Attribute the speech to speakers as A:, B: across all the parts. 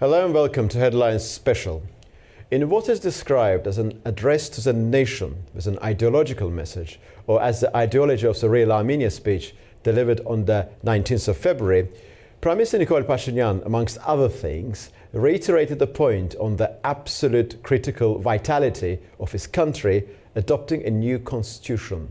A: Hello and welcome to Headlines Special. In what is described as an address to the nation with an ideological message, or as the ideology of the real Armenia speech delivered on the 19th of February, Prime Minister Nicole Pashinyan, amongst other things, reiterated the point on the absolute critical vitality of his country adopting a new constitution.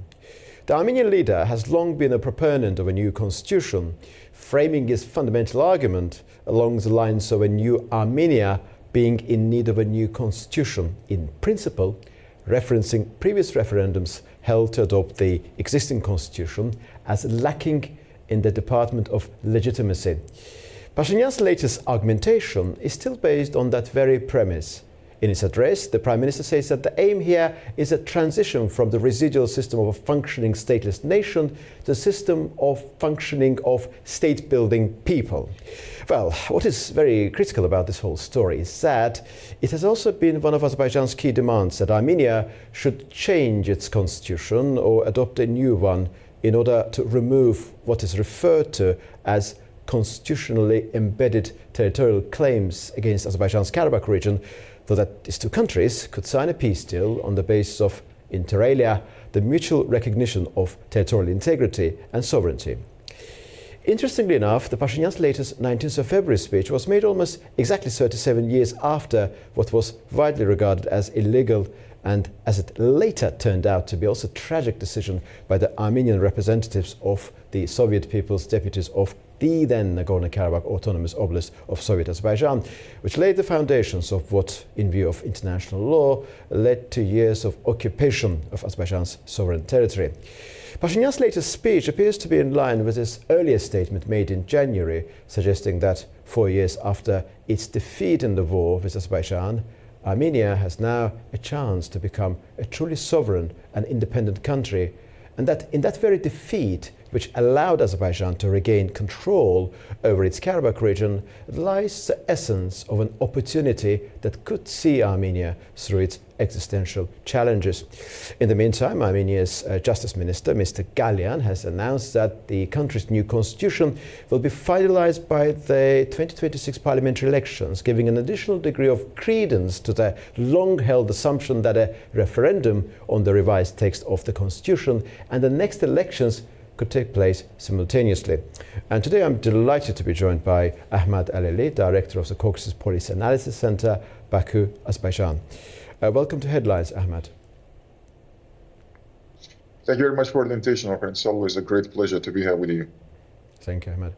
A: The Armenian leader has long been a proponent of a new constitution, framing his fundamental argument along the lines of a new Armenia being in need of a new constitution in principle, referencing previous referendums held to adopt the existing constitution as lacking in the Department of Legitimacy. Pashinyan's latest argumentation is still based on that very premise. In his address, the Prime Minister says that the aim here is a transition from the residual system of a functioning stateless nation to a system of functioning of state-building people. Well, what is very critical about this whole story is that it has also been one of Azerbaijan's key demands that Armenia should change its constitution or adopt a new one in order to remove what is referred to as constitutionally embedded territorial claims against Azerbaijan's Karabakh region, so that these two countries could sign a peace deal on the basis of, inter alia, the mutual recognition of territorial integrity and sovereignty. Interestingly enough, the Pashinyan's latest 19th of February speech was made almost exactly 37 years after what was widely regarded as illegal and, as it later turned out to be, also tragic decision by the Armenian representatives of the Soviet People's Deputies of the then Nagorno-Karabakh Autonomous Oblast of Soviet Azerbaijan, which laid the foundations of what, in view of international law, led to years of occupation of Azerbaijan's sovereign territory. Pashinyan's latest speech appears to be in line with his earlier statement made in January, suggesting that 4 years after its defeat in the war with Azerbaijan, Armenia has now a chance to become a truly sovereign and independent country, and that in that very defeat, which allowed Azerbaijan to regain control over its Karabakh region, lies the essence of an opportunity that could see Armenia through its existential challenges. In the meantime, Armenia's Justice Minister, Mr. Galyan, has announced that the country's new constitution will be finalized by the 2026 parliamentary elections, giving an additional degree of credence to the long-held assumption that a referendum on the revised text of the constitution and the next elections could take place simultaneously. And today I'm delighted to be joined by Ahmad Aleli, Director of the Caucasus Policy Analysis Center, Baku, Azerbaijan. Welcome to Headlines, Ahmad.
B: Thank you very much for the invitation, my friend. It's always a great pleasure to be here with you.
A: Thank you, Ahmad.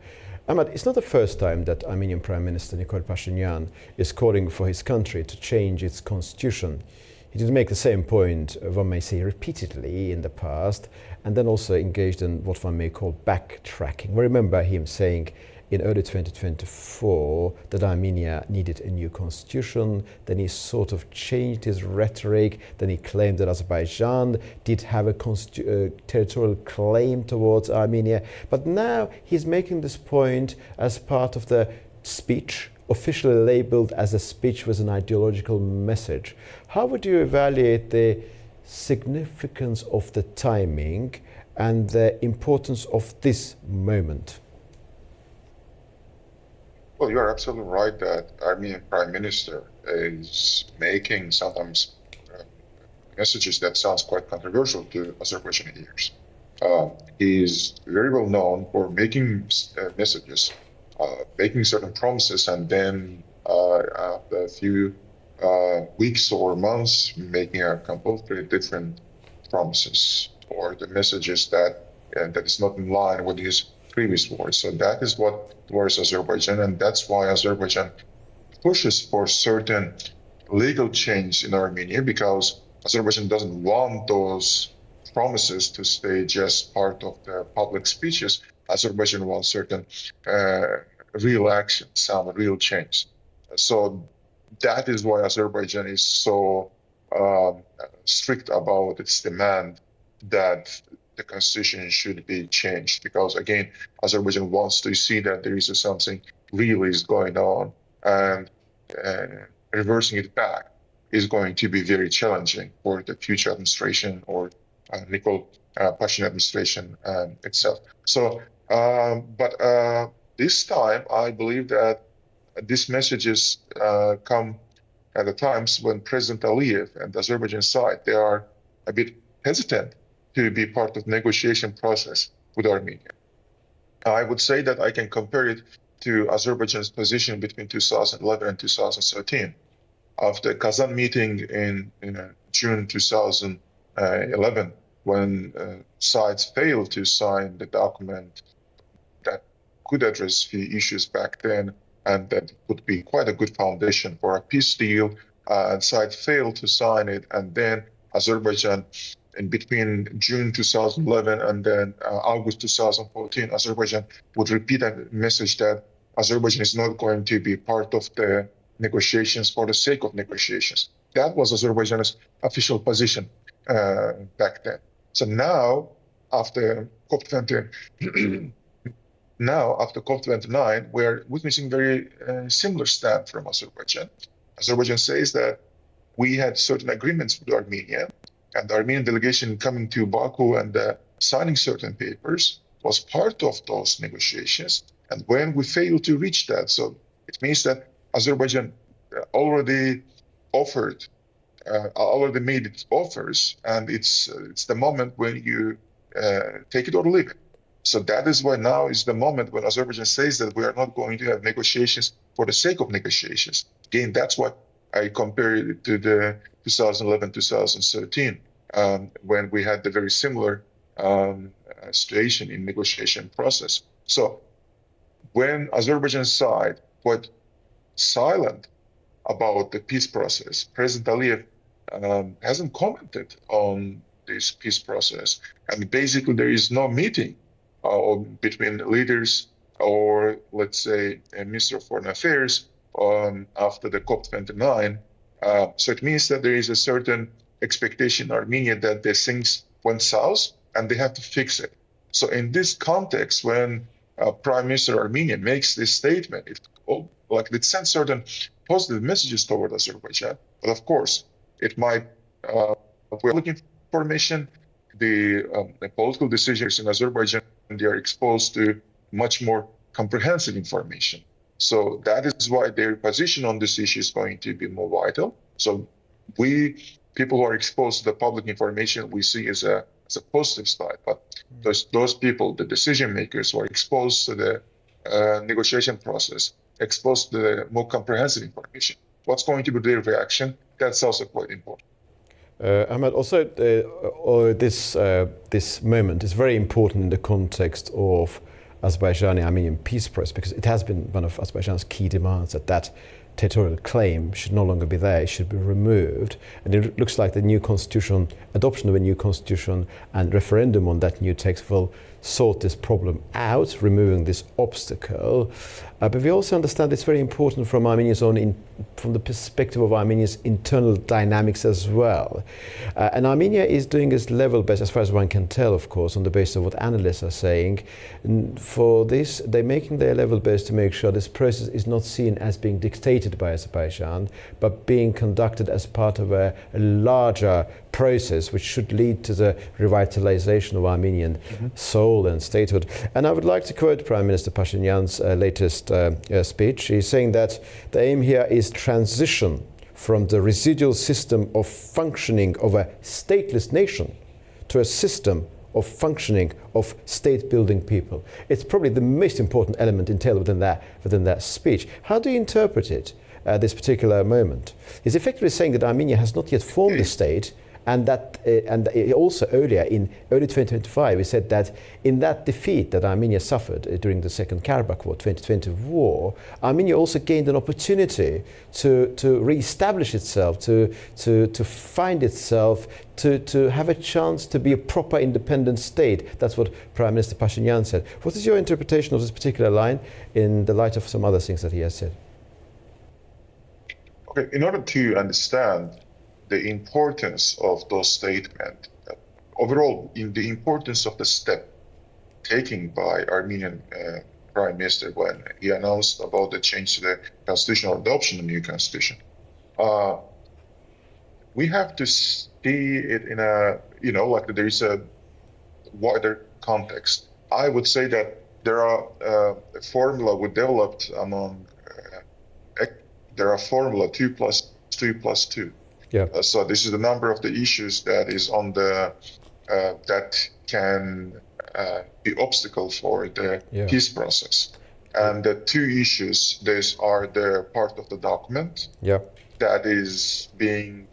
A: Ahmad, it's not the first time that Armenian Prime Minister Nicole Pashinyan is calling for his country to change its constitution. He did make the same point, one may say, repeatedly in the past, and then also engaged in what one may call backtracking. We remember him saying in early 2024 that Armenia needed a new constitution. Then he sort of changed his rhetoric. Then he claimed that Azerbaijan did have a territorial claim towards Armenia. But now he's making this point as part of the speech officially labeled as a speech with an ideological message. How would you evaluate the significance of the timing and the importance of this moment?
B: Well, you are absolutely right that Armenian Prime Minister is making sometimes messages that sounds quite controversial to Azerbaijani ears. He is very well known for making messages, making certain promises, and then after a few weeks or months, making a completely different promises or the messages that is not in line with his previous words. So that is what worries Azerbaijan, and that's why Azerbaijan pushes for certain legal change in Armenia, because Azerbaijan doesn't want those promises to stay just part of the public speeches. Azerbaijan wants certain real action, some real change. So that is why Azerbaijan is so strict about its demand that the constitution should be changed, because again, Azerbaijan wants to see that there is something really is going on, and reversing it back is going to be very challenging for the future administration or Nicole Pashinyan administration itself. So, but this time, I believe that these messages come at the times when President Aliyev and the Azerbaijan side, they are a bit hesitant to be part of negotiation process with Armenia. I would say that I can compare it to Azerbaijan's position between 2011 and 2013. After Kazan meeting in June 2011, when sides failed to sign the document that could address the issues back then, and that would be quite a good foundation for a peace deal, and side failed to sign it, and then Azerbaijan, in between June 2011 and then August 2014, Azerbaijan would repeat a message that Azerbaijan is not going to be part of the negotiations for the sake of negotiations. That was Azerbaijan's official position back then. So now, after COP20, after COP29, we're witnessing very similar stand from Azerbaijan. Azerbaijan says that we had certain agreements with Armenia, and the Armenian delegation coming to Baku and signing certain papers was part of those negotiations. And when we failed to reach that, so it means that Azerbaijan already made its offers, and it's the moment when you take it or leave it. So that is why now is the moment when Azerbaijan says that we are not going to have negotiations for the sake of negotiations. Again, that's what I compare it to the 2011-2013, when we had the very similar situation in negotiation process. So when Azerbaijan side was silent about the peace process, President Aliyev hasn't commented on this peace process. And basically there is no meeting between leaders or, let's say, a Minister of Foreign Affairs after the COP29. So it means that there is a certain expectation in Armenia that the things went south and they have to fix it. So in this context, when Prime Minister Armenia makes this statement, it sends certain positive messages toward Azerbaijan. But of course, it might, we're looking for information. The political decisions in Azerbaijan, they are exposed to much more comprehensive information. So that is why their position on this issue is going to be more vital. So people who are exposed to the public information, we see as a positive side. But those people, the decision makers who are exposed to the negotiation process, exposed to the more comprehensive information, what's going to be their reaction? That's also quite important.
A: Ahmed, also this moment is very important in the context of Azerbaijani-Armenian peace process, because it has been one of Azerbaijan's key demands that territorial claim should no longer be there, it should be removed. And it looks like the new constitution, adoption of a new constitution and referendum on that new text will sort this problem out, removing this obstacle. But we also understand it's very important from from the perspective of Armenia's internal dynamics as well. And Armenia is doing its level best, as far as one can tell, of course, on the basis of what analysts are saying. For this, they're making their level best to make sure this process is not seen as being dictated by Azerbaijan, but being conducted as part of a larger process which should lead to the revitalization of Armenian soul and statehood. And I would like to quote Prime Minister Pashinyan's latest speech. He's saying that the aim here is transition from the residual system of functioning of a stateless nation to a system of functioning of state-building people. It's probably the most important element entailed within that speech. How do you interpret it at this particular moment? He's effectively saying that Armenia has not yet formed a state, and that also earlier in early 2025 he said that in that defeat that Armenia suffered during the Second Karabakh War, 2020 war, Armenia also gained an opportunity to re-establish itself, to find itself, to have a chance to be a proper independent state. That's what Prime Minister Pashinyan said. What is your interpretation of this particular line in the light of some other things that he has said?
B: Okay, in order to understand the importance of those statements, overall, in the importance of the step taken by Armenian Prime Minister when he announced about the change to the constitution or adoption of the new constitution, we have to see it in a, there is a wider context. I would say that there are a formula we developed among there are formula 2 plus 2 plus 2.
A: Yeah.
B: So this is the number of the issues that is on the that can be obstacle for the peace process. And the two issues, these are the part of the document that is being,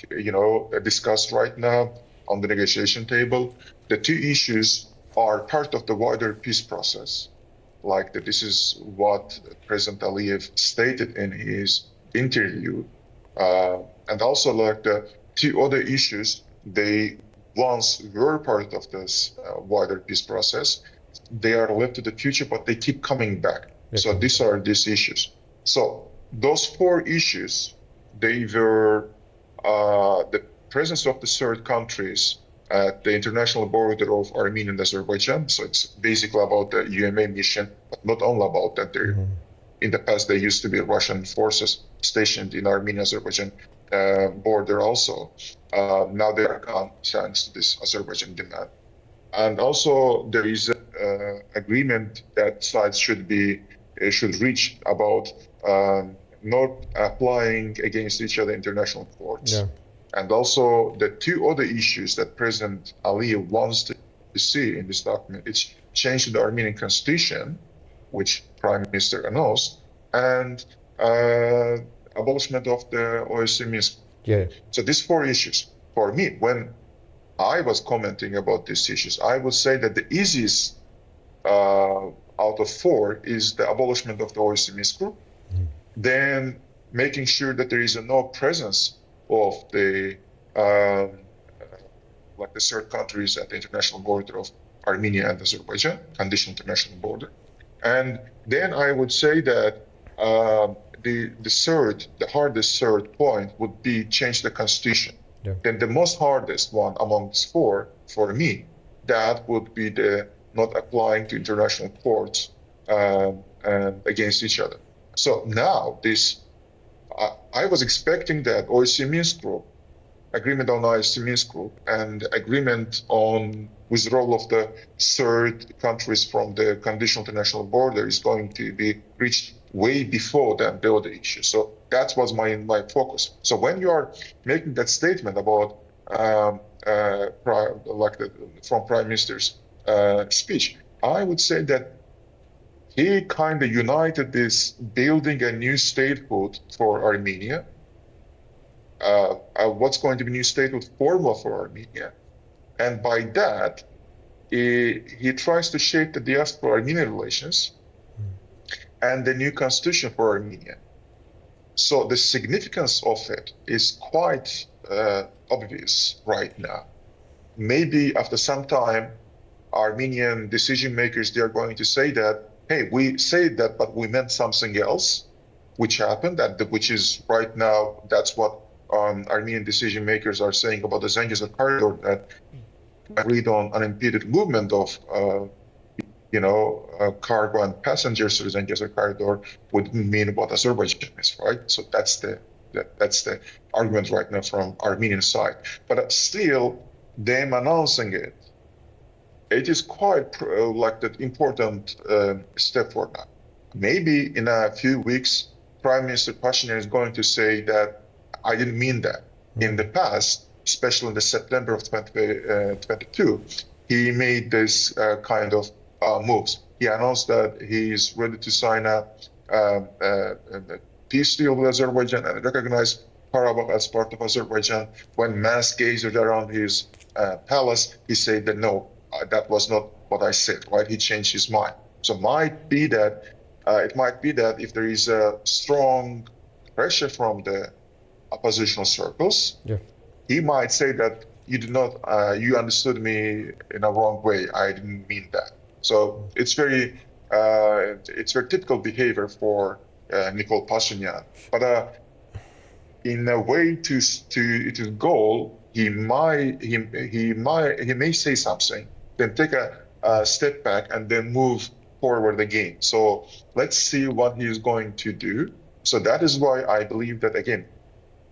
B: discussed right now on the negotiation table. The two issues are part of the wider peace process. Like that, this is what President Aliyev stated in his interview. And also like the two other issues, they once were part of this wider peace process. They are left to the future, but they keep coming back. So these are these issues. So those four issues, they were the presence of the third countries at the international border of Armenia and Azerbaijan. So it's basically about the UMA mission, but not only about that. In the past, there used to be Russian forces stationed in Armenia-Azerbaijan border also. Now they are gone thanks to this Azerbaijan demand. And also there is an agreement that sides should reach about not applying against each other international courts. And also the two other issues that President Aliyev wants to see in this document, it's change to the Armenian constitution, which Prime Minister announced, and abolishment of the OSCE Minsk. So these four issues, for me, when I was commenting about these issues, I would say that the easiest out of four is the abolishment of the OSCE Minsk group. Then making sure that there is no presence of the like the third countries at the international border of Armenia and Azerbaijan, conditional international border. And then I would say that the hardest third point would be change the constitution. Then the most hardest one amongst four, for me, that would be the not applying to international courts against each other. So now I was expecting that OSCE Minsk group, agreement on OSCE Minsk group, and agreement on withdrawal of the third countries from the conditional international border is going to be reached way before than the other issues. So that was my focus. So when you are making that statement about from Prime Minister's speech, I would say that he kind of united this building a new statehood for Armenia. What's going to be new statehood formula for Armenia? And by that, he tries to shape the diaspora-Armenian relations and the new constitution for Armenia. So the significance of it is quite obvious right now. Maybe after some time, Armenian decision makers, they are going to say that, hey, we said that, but we meant something else, which happened, which is right now, that's what Armenian decision makers are saying about the Zengezur corridor, that agreed on unimpeded movement of cargo and passengers through the Zengezur corridor would mean what Azerbaijan is, right? So that's the argument right now from Armenian side. But still, them announcing it is quite like the important step for now. Maybe in a few weeks, Prime Minister Pashinyan is going to say that I didn't mean that. In the past, especially in the September of 2022, he made this kind of moves. He announced that he is ready to sign a peace deal with Azerbaijan and recognize Karabakh as part of Azerbaijan. When mass gathered around his palace, he said that no, that was not what I said, right? He changed his mind. So it might be that if there is a strong pressure from the oppositional circles, he might say that you did not, you understood me in a wrong way. I didn't mean that. So it's very typical behavior for Nikol Pashinyan. But in a way to his goal, he may say something, then take a step back and then move forward again. So let's see what he is going to do. So that is why I believe that, again,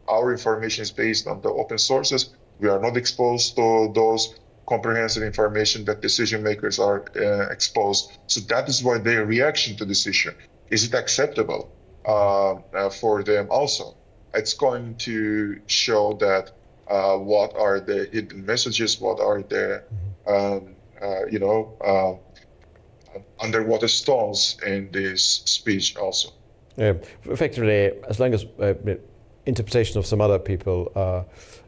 B: our information is based on the open sources. We are not exposed to those comprehensive information that decision makers are exposed. So that is why their reaction to this issue. Is it acceptable? for them also. It's going to show that what are the hidden messages, what are the you know underwater stones in this speech also.
A: Effectively, as long as interpretation of some other people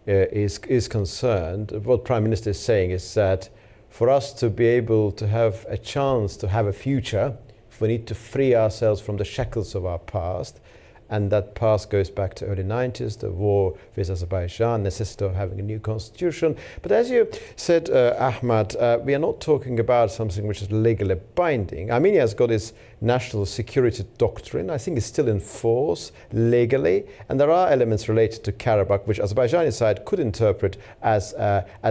A: is concerned, what Prime Minister is saying is that for us to be able to have a chance to have a future, we need to free ourselves from the shackles of our past. And that past goes back to early 90s, the war with Azerbaijan, necessity of having a new constitution. But as you said, Ahmad, we are not talking about something which is legally binding. Armenia has got its national security doctrine. I think it's still in force legally. And there are elements related to Karabakh, which Azerbaijani side could interpret as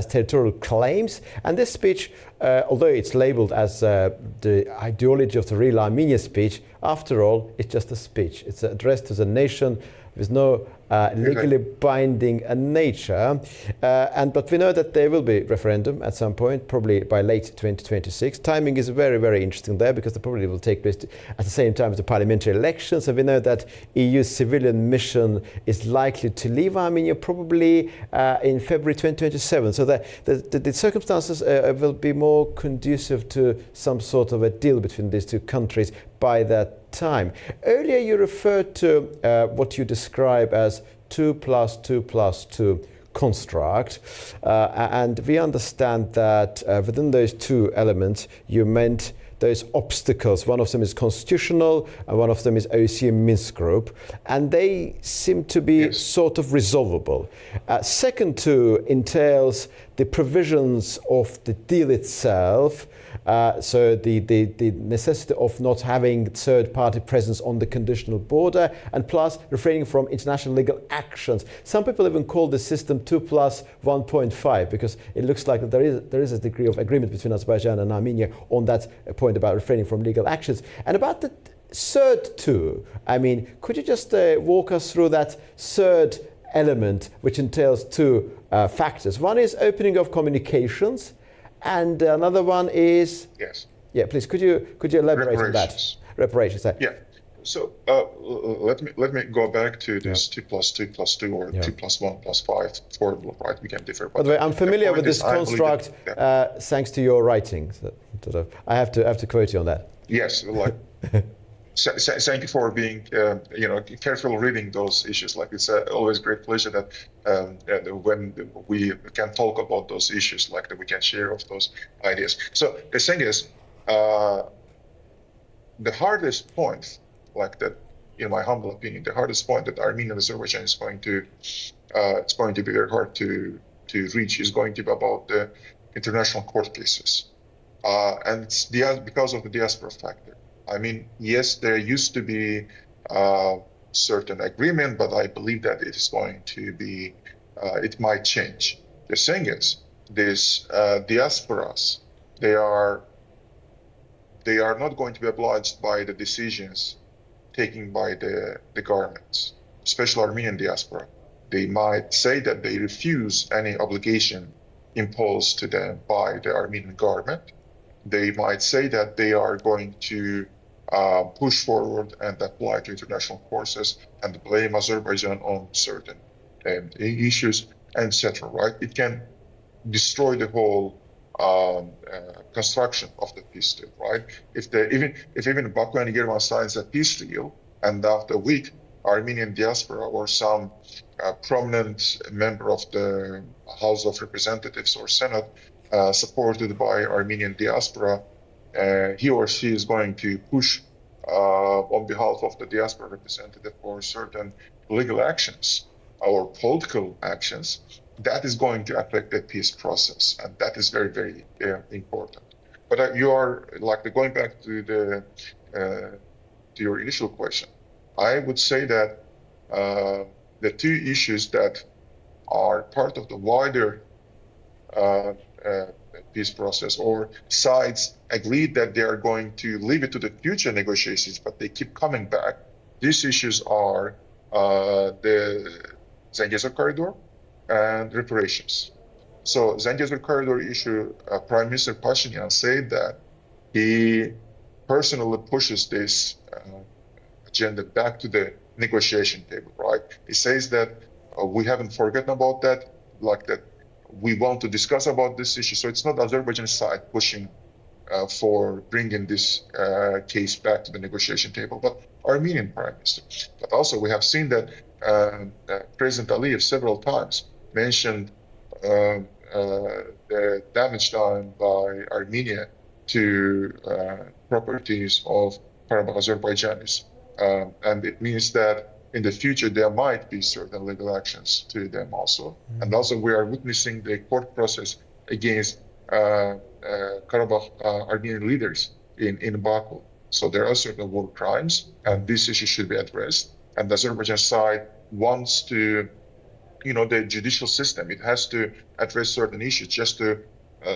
A: territorial claims. And this speech, although it's labeled as the ideology of the real Armenia speech, after all, it's just a speech. It's addressed to the nation with no legally binding nature. But we know that there will be referendum at some point, probably by late 2026. Timing is very, very interesting there because it probably will take place at the same time as the parliamentary elections. And we know that EU civilian mission is likely to leave Armenia probably in February 2027. So the circumstances will be more conducive to some sort of a deal between these two countries by that time. Earlier you referred to what you describe as 2+2+2 construct, and we understand that within those two elements you meant those obstacles. One of them is constitutional and one of them is OSCE Minsk Group, and they seem to be sort of resolvable. Second two entails the provisions of the deal itself, so the necessity of not having third-party presence on the conditional border, and plus refraining from international legal actions. Some people even call the system 2+1.5 because it looks like there is a degree of agreement between Azerbaijan and Armenia on that point about refraining from legal actions. And about the third two, I mean, could you just walk us through that third element, which entails two factors? One is opening of communications, and another one is please could you elaborate on that? Reparations.
B: Yeah. So let me go back to this 2+2+2 or 2+1+5 formula, right? We can differ.
A: By the way, I'm familiar with this construct thanks to your writings. I have to quote you on that.
B: Yes, like thank you for being careful reading those issues. Like it's always great pleasure that when we can talk about those issues, like that we can share of those ideas. So the thing is, the hardest point, like that, in my humble opinion, the hardest point that Armenia and Azerbaijan is going to, it's going to be very hard to reach, is going to be about the international court cases, and it's because of the diaspora factor. I mean, yes, there used to be certain agreement, but I believe that it is going to be, it might change. The thing is, these diasporas, they are not going to be obliged by the decisions taken by the governments, especially Armenian diaspora. They might say that they refuse any obligation imposed to them by the Armenian government. They might say that they are going to push forward and apply to international courses and blame Azerbaijan on certain issues, etc. Right? It can destroy the whole construction of the peace deal. Right? If even Baku and Yerevan signs a peace deal, and after a week, Armenian diaspora or some prominent member of the House of Representatives or Senate, supported by Armenian diaspora, he or she is going to push on behalf of the diaspora representative for certain legal actions or political actions. That is going to affect the peace process, and that is very, very important. But you are going back to your initial question. I would say that the two issues that are part of the wider peace process, or sides agreed that they are going to leave it to the future negotiations, but they keep coming back. These issues are the Zengezur corridor and reparations. So Zengezur corridor issue, Prime Minister Pashinyan said that he personally pushes this agenda back to the negotiation table, right? It says that we haven't forgotten about that, like that we want to discuss about this issue. So it's not Azerbaijan side pushing for bringing this case back to the negotiation table, but Armenian Prime Minister. But also we have seen that President Aliyev several times mentioned the damage done by Armenia to properties of Karabakh Azerbaijanis. And it means that in the future there might be certain legal actions to them also. And also we are witnessing the court process against Karabakh Armenian leaders in Baku. So there are certain war crimes, and this issue should be addressed. And the Azerbaijan side wants to, the judicial system, it has to address certain issues. Just to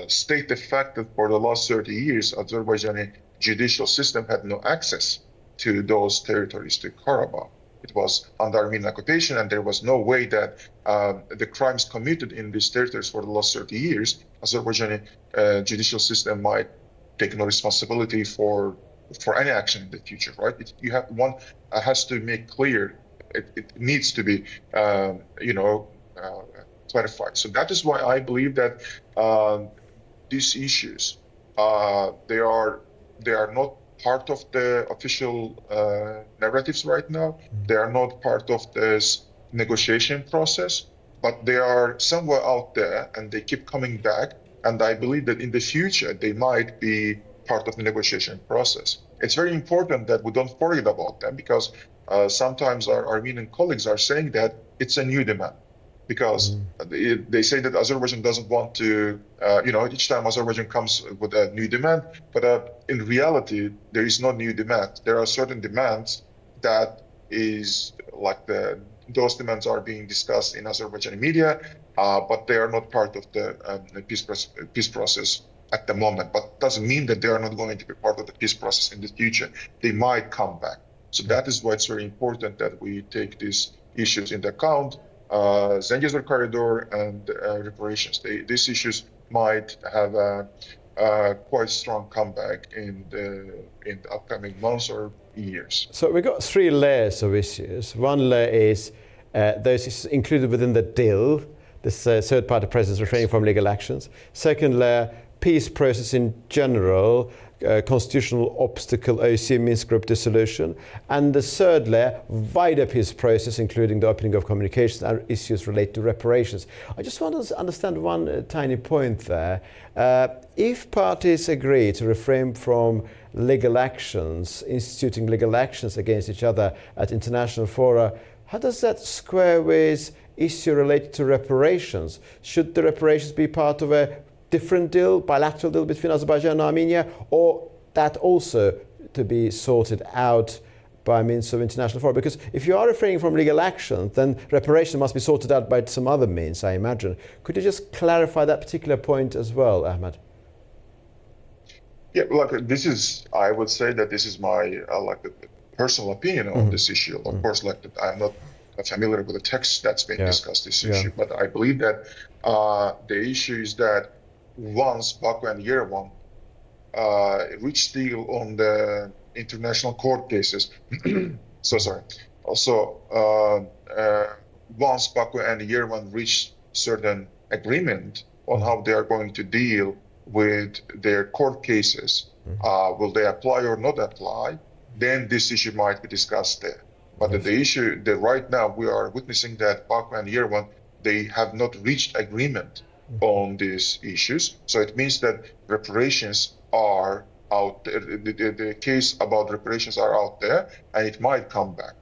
B: state the fact that for the last 30 years, Azerbaijani judicial system had no access to those territories, to Karabakh. It was under Armenian occupation, and there was no way that the crimes committed in these territories for the last 30 years, Azerbaijani judicial system might take no responsibility for any action in the future, right? One has to make clear. It needs to be, clarified. So that is why I believe that these issues, they are not part of the official narratives right now. They are not part of this negotiation process, but they are somewhere out there, and they keep coming back. And I believe that in the future, they might be part of the negotiation process. It's very important that we don't forget about them, because sometimes our Armenian colleagues are saying that it's a new demand, because they say that Azerbaijan doesn't want to, each time Azerbaijan comes with a new demand, but in reality, there is no new demand. There are certain demands that is like those demands are being discussed in Azerbaijani media, but they are not part of the peace process at the moment. But doesn't mean that they are not going to be part of the peace process in the future. They might come back. So that is why it's very important that we take these issues into account. Zengezur corridor and reparations. These issues might have a quite strong comeback in the upcoming months or years.
A: So we've got three layers of issues. One layer is those issues included within the deal, this third-party presence refraining from legal actions. Second layer, peace process in general, constitutional obstacle, OSCE Minsk group dissolution. And the third layer, wider peace process, including the opening of communications and issues related to reparations. I just want to understand one tiny point there. If parties agree to refrain from legal actions, instituting legal actions against each other at international fora, how does that square with issue related to reparations? Should the reparations be part of a different deal, bilateral deal between Azerbaijan and Armenia, or that also to be sorted out by means of international fora? Because if you are refraining from legal action, then reparation must be sorted out by some other means, I imagine. Could you just clarify that particular point as well, Ahmed?
B: Yeah, look, I would say that this is my personal opinion on this issue. Of course, I'm not familiar with the text that's been discussed this issue, but I believe that the issue is that once Baku and Yerevan reached deal on the international court cases, once Baku and Yerevan reached certain agreement on how they are going to deal with their court cases, will they apply or not apply, then this issue might be discussed there. But the issue that right now we are witnessing that Baku and Yerevan, they have not reached agreement on these issues. So it means that reparations are out there. The case about reparations are out there, and it might come back.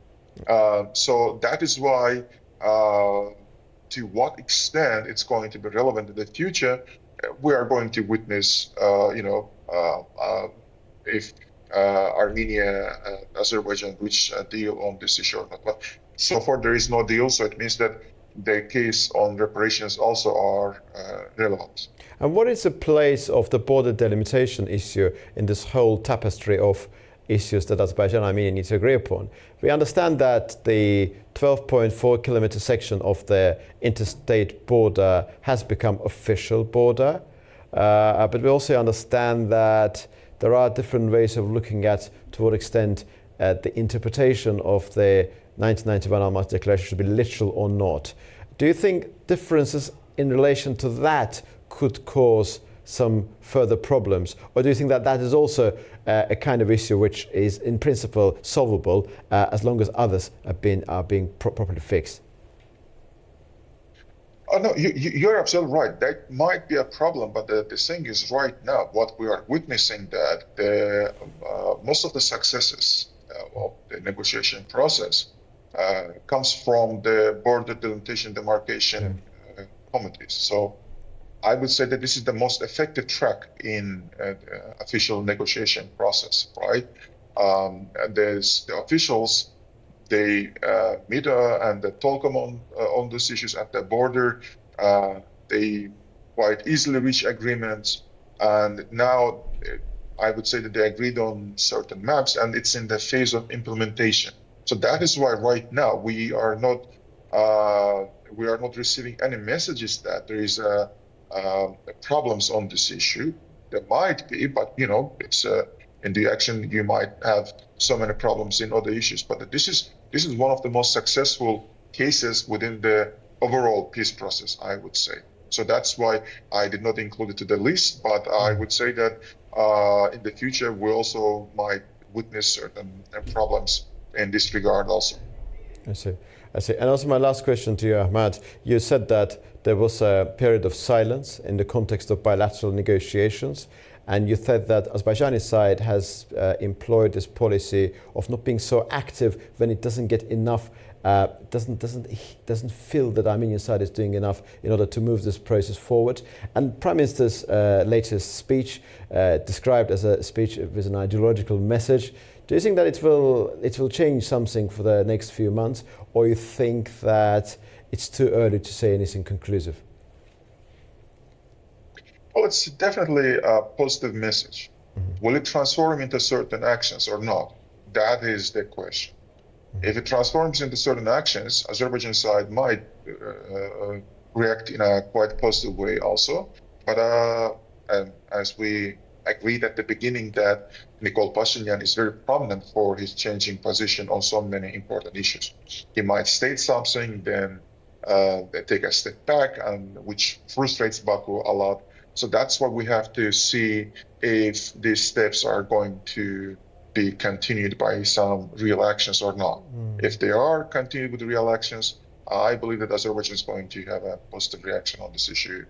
B: So that is why, to what extent it's going to be relevant in the future, we are going to witness, if Armenia, Azerbaijan reach a deal on this issue or not. But so far there is no deal, so it means that the case on reparations also are relevant.
A: And what is the place of the border delimitation issue in this whole tapestry of issues that Azerbaijan and Armenia need to agree upon? We understand that the 12.4 kilometer section of the interstate border has become official border, but we also understand that there are different ways of looking at to what extent the interpretation of the 1991 Almaty Declaration should be literal or not. Do you think differences in relation to that could cause some further problems, or do you think that that is also a kind of issue which is in principle solvable as long as others are being properly fixed?
B: Oh, no, you're absolutely right. That might be a problem, but the thing is, right now, what we are witnessing that most of the successes of the negotiation process comes from the border delimitation demarcation committees. So I would say that this is the most effective track in official negotiation process, right? And there's the officials, they meet and they talk on these issues at the border. They quite easily reach agreements, and now I would say that they agreed on certain maps, and it's in the phase of implementation. So that is why right now we are not receiving any messages that there is problems on this issue. There might be, but it's in the action you might have so many problems in other issues. But this is one of the most successful cases within the overall peace process, I would say. So that's why I did not include it to the list. But I would say that in the future we also might witness certain problems in this regard also.
A: I see. And also my last question to you, Ahmad, you said that there was a period of silence in the context of bilateral negotiations, and you said that Azerbaijani side has employed this policy of not being so active when it doesn't get enough, doesn't feel that Armenian side is doing enough in order to move this process forward. And Prime Minister's latest speech described as a speech with an ideological message. Do you think that it will change something for the next few months, or you think that it's too early to say anything conclusive?
B: Well, it's definitely a positive message. Mm-hmm. Will it transform into certain actions or not? That is the question. Mm-hmm. If it transforms into certain actions, Azerbaijan side might react in a quite positive way also. But as we agreed at the beginning that Nikol Pashinyan is very prominent for his changing position on so many important issues. He might state something, then they take a step back, and which frustrates Baku a lot. So that's what we have to see if these steps are going to be continued by some real actions or not. If they are continued with real actions, I believe that Azerbaijan is going to have a positive reaction on this issue.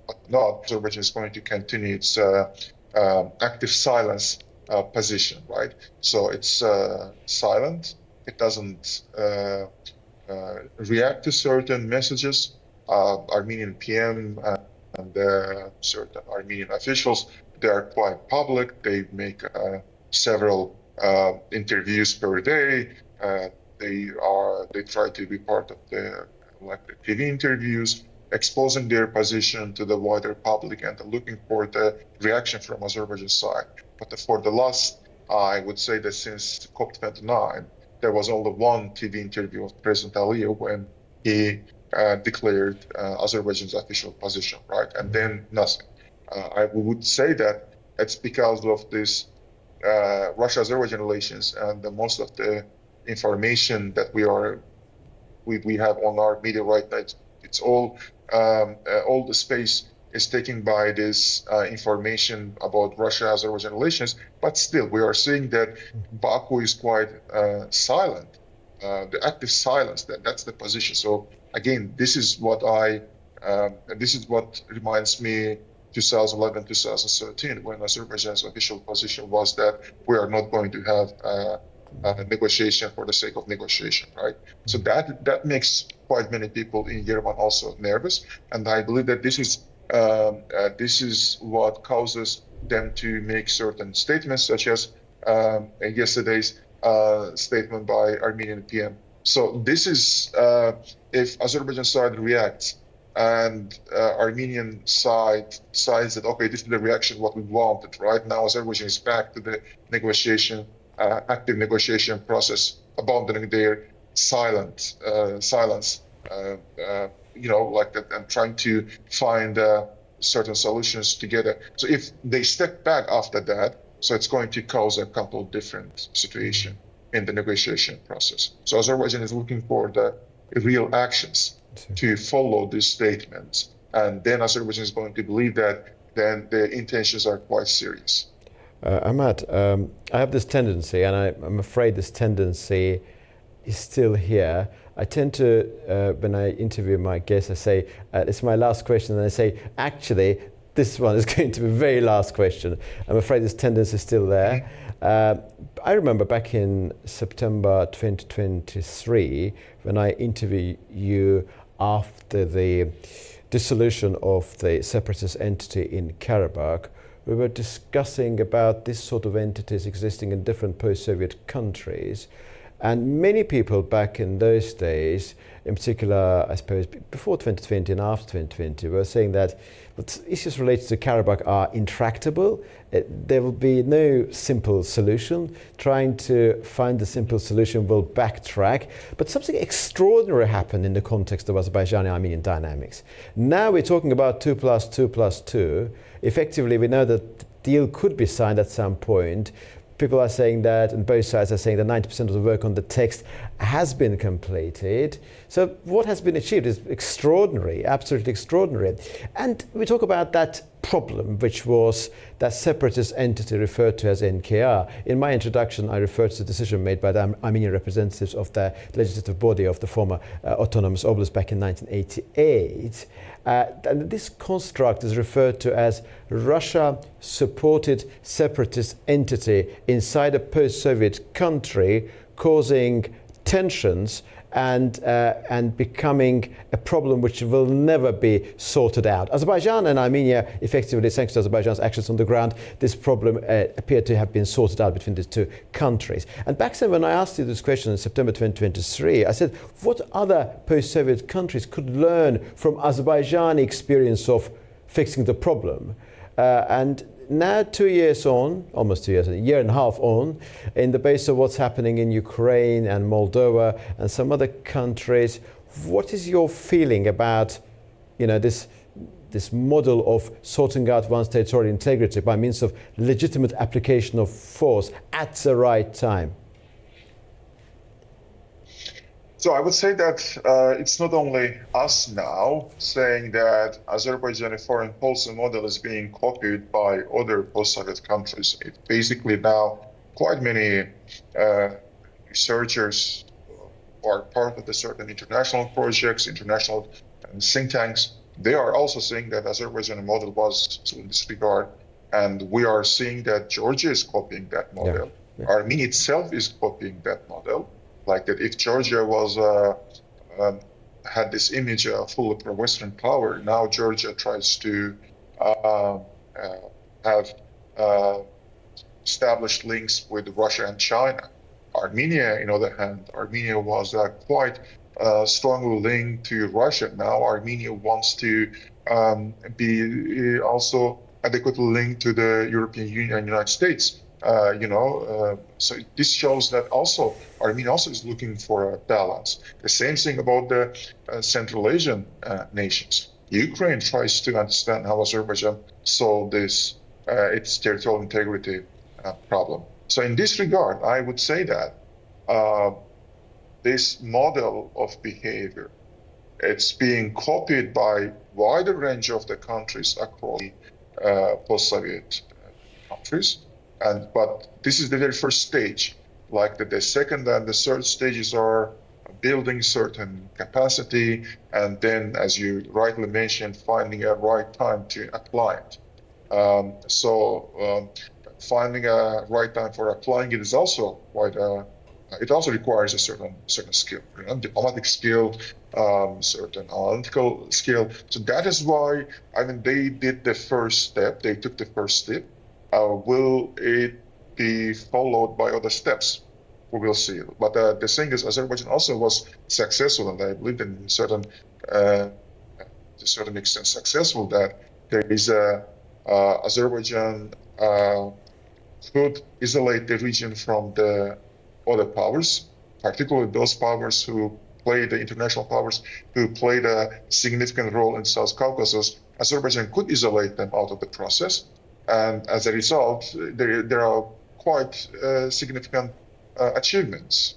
B: But not, Azerbaijan is going to continue its active silence position, right? So it's silent. It doesn't react to certain messages. Armenian PM and certain Armenian officials, they are quite public. They make several interviews per day. They try to be part of the TV interviews, exposing their position to the wider public and looking for the reaction from Azerbaijan side. But for the last, I would say that since COP29, there was only one TV interview of President Aliyev when he declared Azerbaijan's official position, right? And then nothing. I would say that it's because of this Russia-Azerbaijan relations, and most of the information that we have on our media right now, it's all the space is taken by this information about Russia-Azerbaijan relations. But still, we are seeing that Baku is quite silent. The active silence, that's the position. So again, this is what reminds me 2011, 2013, when Azerbaijan's official position was that we are not going to have a negotiation for the sake of negotiation, right? So that makes quite many people in Yerevan also nervous, and I believe that this is what causes them to make certain statements, such as yesterday's statement by Armenian PM. So this is if Azerbaijan side reacts and Armenian side decides that, okay, this is the reaction what we wanted. Right now, Azerbaijan is back to the negotiation, active negotiation process, abandoning their silence, like that, and trying to find certain solutions together. So if they step back after that, so it's going to cause a couple different situation. in the negotiation process. So Azerbaijan is looking for the real actions to follow these statements. And then Azerbaijan is going to believe that then the intentions are quite serious.
A: Ahmad, I have this tendency, and I'm afraid this tendency is still here. I tend to, when I interview my guests, I say, it's my last question, and I say, actually, this one is going to be the very last question. I'm afraid this tendency is still there. I remember back in September 2023, when I interviewed you after the dissolution of the separatist entity in Karabakh, we were discussing about this sort of entities existing in different post-Soviet countries. And many people back in those days, in particular, I suppose, before 2020 and after 2020, were saying that issues related to Karabakh are intractable. There will be no simple solution. Trying to find a simple solution will backtrack. But something extraordinary happened in the context of Azerbaijani-Armenian dynamics. Now we're talking about 2+2+2. Effectively, we know that the deal could be signed at some point. People are saying that, and both sides are saying that 90% of the work on the text has been completed. So what has been achieved is extraordinary, absolutely extraordinary. And we talk about that problem, which was that separatist entity referred to as NKR. In my introduction, I referred to the decision made by the Armenian representatives of the legislative body of the former autonomous oblast back in 1988. And this construct is referred to as Russia-supported separatist entity inside a post-Soviet country, causing tensions and becoming a problem which will never be sorted out. Azerbaijan and Armenia, effectively, thanks to Azerbaijan's actions on the ground, this problem appeared to have been sorted out between these two countries. And back then, when I asked you this question in September 2023, I said, what other post-Soviet countries could learn from Azerbaijani experience of fixing the problem? And now 2 years on, almost 2 years, a year and a half on, in the base of what's happening in Ukraine and Moldova and some other countries, what is your feeling about, this model of sorting out one's territorial integrity by means of legitimate application of force at the right time?
B: So I would say that it's not only us now saying that Azerbaijani foreign policy model is being copied by other post-Soviet countries. It's basically now quite many researchers who are part of the certain international projects, international think tanks. They are also saying that Azerbaijani model was in this regard, and we are seeing that Georgia is copying that model. Yeah. Armenia itself is copying that model. Like that, if Georgia was had this image of full pro-Western power, now Georgia tries to have established links with Russia and China. Armenia, on the other hand, Armenia was quite strongly linked to Russia. Now Armenia wants to be also adequately linked to the European Union and United States. So this shows that also Armenia also is looking for a balance. The same thing about the Central Asian nations. Ukraine tries to understand how Azerbaijan solved this its territorial integrity problem. So in this regard, I would say that this model of behavior, it's being copied by wider range of the countries across the post-Soviet countries. But this is the very first stage. Like the second and the third stages are building certain capacity, and then, as you rightly mentioned, finding a right time to apply it. Finding a right time for applying it is also quite. It also requires a certain skill, diplomatic skill, certain analytical skill. So that is why they did the first step. They took the first step. Will it be followed by other steps? We will see. But the thing is, Azerbaijan also was successful, and I believe in to a certain extent successful, that there is Azerbaijan could isolate the region from the other powers, particularly those powers who play the international powers who played a significant role in South Caucasus. Azerbaijan could isolate them out of the process. And as a result, there are quite significant achievements.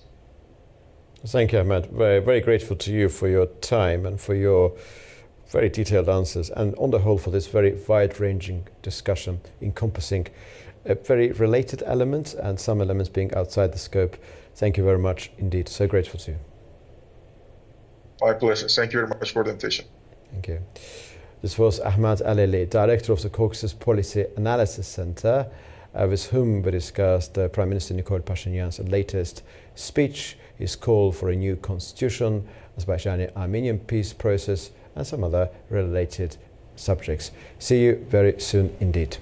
A: Thank you, Ahmed. Very, very grateful to you for your time and for your very detailed answers, and on the whole for this very wide-ranging discussion encompassing very related elements and some elements being outside the scope. Thank you very much indeed. So grateful to you.
B: My pleasure. Thank you very much for the invitation.
A: Thank you. This was Ahmed Aleli, Director of the Caucasus Policy Analysis Center, with whom we discussed Prime Minister Nikol Pashinyan's latest speech, his call for a new constitution, Azerbaijani-Armenian peace process, and some other related subjects. See you very soon indeed.